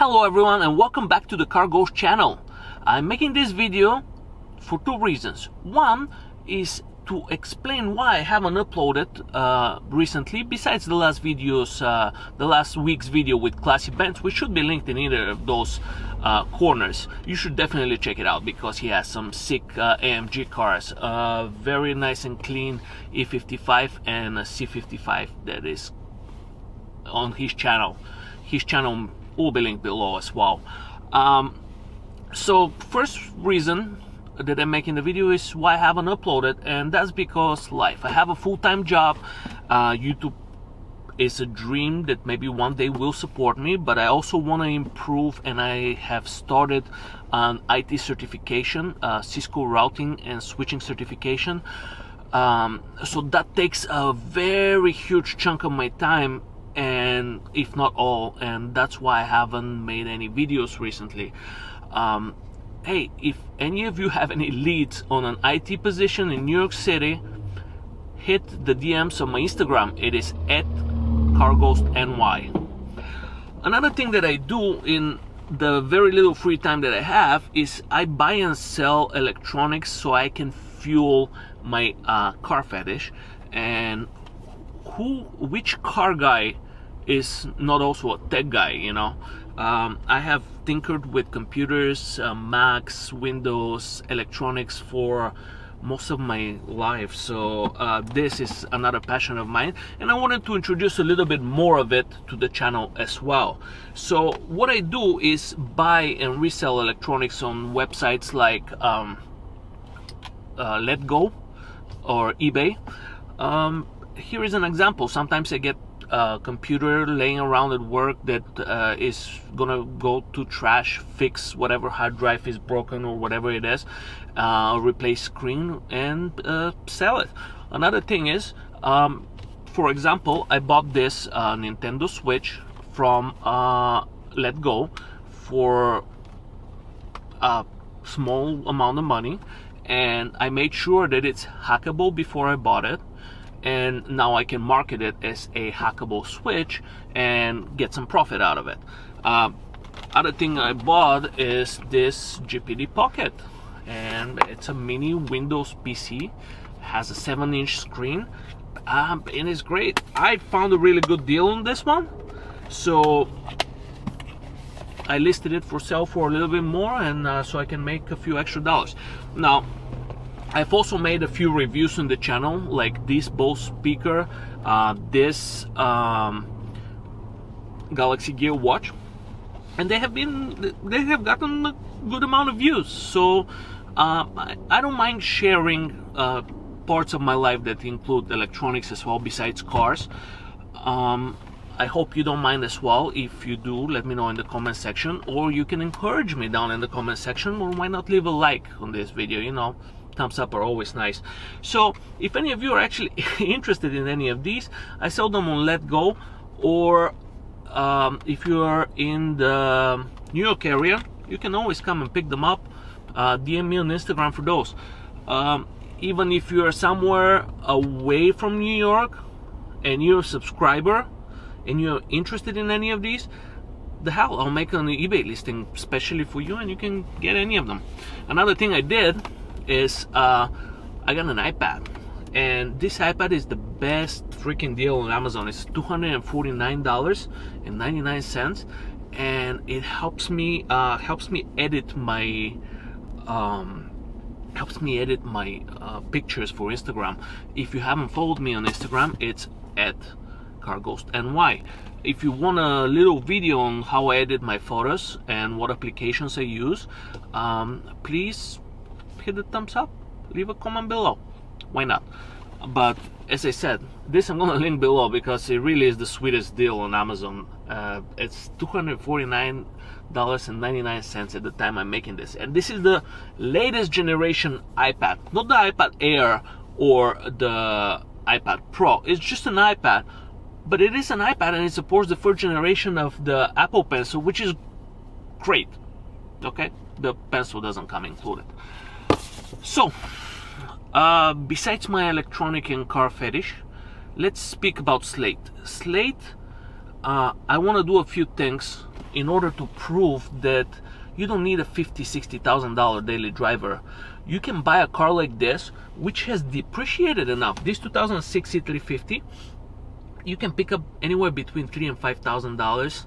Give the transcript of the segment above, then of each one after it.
Hello everyone and welcome back to the CarGhost channel. I'm making this video for two reasons. One is to explain why I haven't uploaded recently, besides the last videos, the last week's video with CLICKBAIT, which should be linked in either of those corners. You should definitely check it out because he has some sick AMG cars, very nice and clean E55 and a C55 that is on his channel. His channel will be linked below as well. So first reason that I'm making the video is why I haven't uploaded, and that's because life. I have a full-time job. YouTube is a dream that maybe one day will support me, but I also want to improve, and I have started an IT certification, Cisco routing and switching certification. So that takes a very huge chunk of my time, and if not all, and that's why I haven't made any videos recently. Hey, if any of you have any leads on an IT position in New York City, hit the DMs on my Instagram. It is @carghostny. Another thing that I do in the very little free time that I have is I buy and sell electronics so I can fuel my car fetish. And which car guy is not also a tech guy, you know? I have tinkered with computers, Macs, Windows, electronics for most of my life, so this is another passion of mine, and I wanted to introduce a little bit more of it to the channel as well. So what I do is buy and resell electronics on websites like Letgo or eBay. Here is an example. Sometimes I get a computer laying around at work that is gonna go to trash, fix whatever hard drive is broken or whatever it is, replace screen, and sell it. Another thing is, for example, I bought this Nintendo Switch from Letgo for a small amount of money, and I made sure that it's hackable before I bought it, and now I can market it as a hackable Switch and get some profit out of it. Other thing I bought is this GPD Pocket, and it's a mini Windows PC, has a 7-inch screen, and it's great. I found a really good deal on this one, so I listed it for sale for a little bit more, and so I can make a few extra dollars. Now, I've also made a few reviews on the channel, like this Bose speaker, this Galaxy Gear watch, and they have gotten a good amount of views. So I don't mind sharing parts of my life that include electronics as well, besides cars. I hope you don't mind as well. If you do, let me know in the comment section, or you can encourage me down in the comment section, or why not leave a like on this video, you know. Thumbs up are always nice. So if any of you are actually interested in any of these, I sell them on Letgo, or if you are in the New York area, you can always come and pick them up. DM me on Instagram for those. Even if you are somewhere away from New York and you're a subscriber and you're interested in any of these, the hell, I'll make an eBay listing especially for you, and you can get any of them. Another thing I did is I got an iPad, and this iPad is the best freaking deal on Amazon. It's $249.99, and it helps me edit my pictures for Instagram. If you haven't followed me on Instagram, it's @carghostny. If you want a little video on how I edit my photos and what applications I use, please hit the thumbs up, leave a comment below. Why not? But as I said, this I'm gonna link below because it really is the sweetest deal on Amazon. It's $249.99 at the time I'm making this, and this is the latest generation iPad, not the iPad Air or the iPad Pro. It's just an iPad, but it is an iPad, and it supports the 4th generation of the Apple Pencil, which is great. Okay, the pencil doesn't come included. So, besides my electronic and car fetish, let's speak about Slate. Slate, I want to do a few things in order to prove that you don't need a $50,000-$60,000 daily driver. You can buy a car like this, which has depreciated enough. This 2006 C350, you can pick up anywhere between $3,000 and $5,000,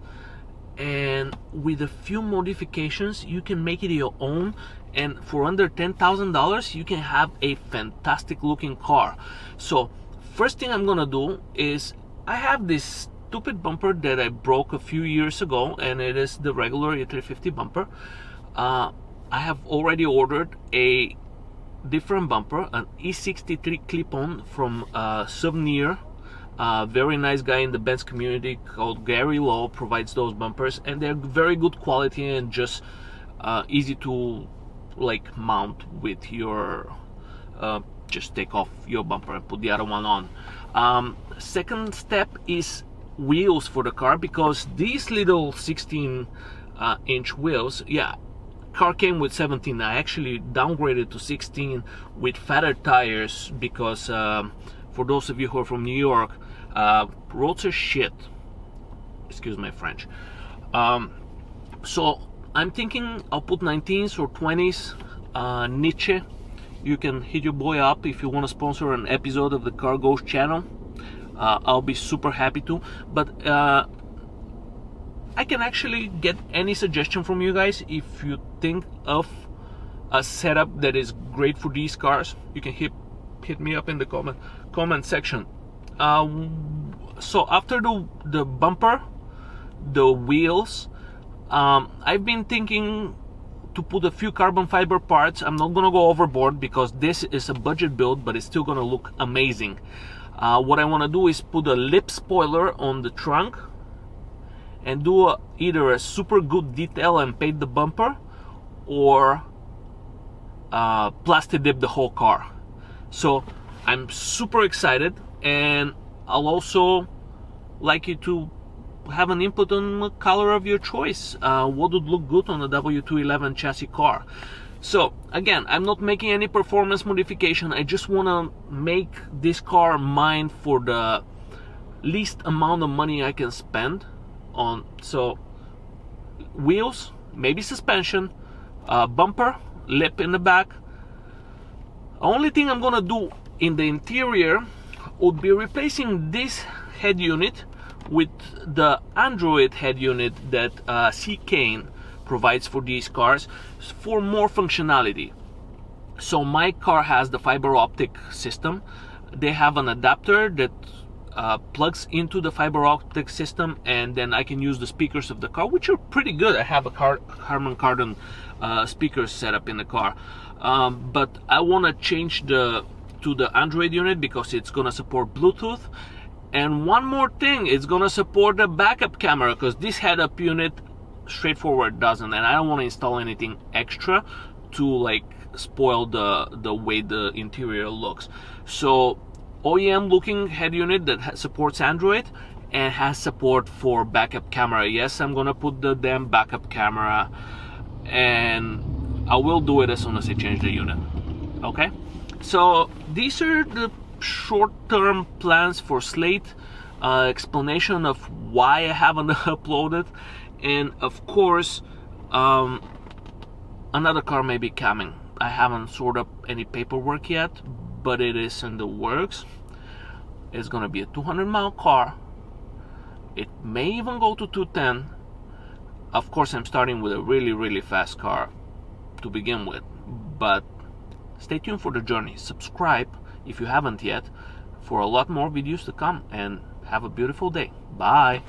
and with a few modifications, you can make it your own. And for under $10,000, you can have a fantastic looking car. So first thing I'm gonna do is, I have this stupid bumper that I broke a few years ago, and it is the regular E350 bumper. I have already ordered a different bumper, an E63 clip-on from Souvenir. Very nice guy in the Benz community called Gary Lowe provides those bumpers, and they're very good quality and just easy to like mount with your just take off your bumper and put the other one on. Second step is wheels for the car, because these little 16-inch wheels, yeah, car came with 17. I actually downgraded to 16 with fatter tires because for those of you who are from New York, roads are shit, excuse my French. So I'm thinking I'll put 19s or 20s. Nietzsche, you can hit your boy up if you want to sponsor an episode of the CarGhost channel. I'll be super happy to. But I can actually get any suggestion from you guys. If you think of a setup that is great for these cars, you can hit me up in the comment section. So after the bumper, the wheels, I've been thinking to put a few carbon fiber parts. I'm not gonna go overboard because this is a budget build, but it's still gonna look amazing. What I want to do is put a lip spoiler on the trunk and do either a super good detail and paint the bumper, or plastic dip the whole car. So I'm super excited, and I'll also like you to have an input on the color of your choice. What would look good on a W211 chassis car? So again, I'm not making any performance modification. I just want to make this car mine for the least amount of money I can spend on. So wheels, maybe suspension, bumper, lip in the back. Only thing I'm gonna do in the interior would be replacing this head unit with the Android head unit that C-Kane provides for these cars for more functionality. So my car has the fiber optic system. They have an adapter that plugs into the fiber optic system, and then I can use the speakers of the car, which are pretty good. I have a Harman Kardon speakers set up in the car, but I want to change to the Android unit because it's gonna support Bluetooth. And one more thing, it's gonna support the backup camera, because this head-up unit straightforward doesn't, and I don't want to install anything extra to like spoil the way the interior looks. So OEM looking head unit that supports Android and has support for backup camera. Yes, I'm gonna put the damn backup camera, and I will do it as soon as I change the unit. Okay, so these are the short-term plans for Slate. Explanation of why I haven't uploaded, and of course another car may be coming. I haven't sorted up any paperwork yet, but it is in the works. It's gonna be a 200-mile car. It may even go to 210. Of course, I'm starting with a really fast car to begin with, but stay tuned for the journey. Subscribe if you haven't yet for a lot more videos to come, and have a beautiful day. Bye.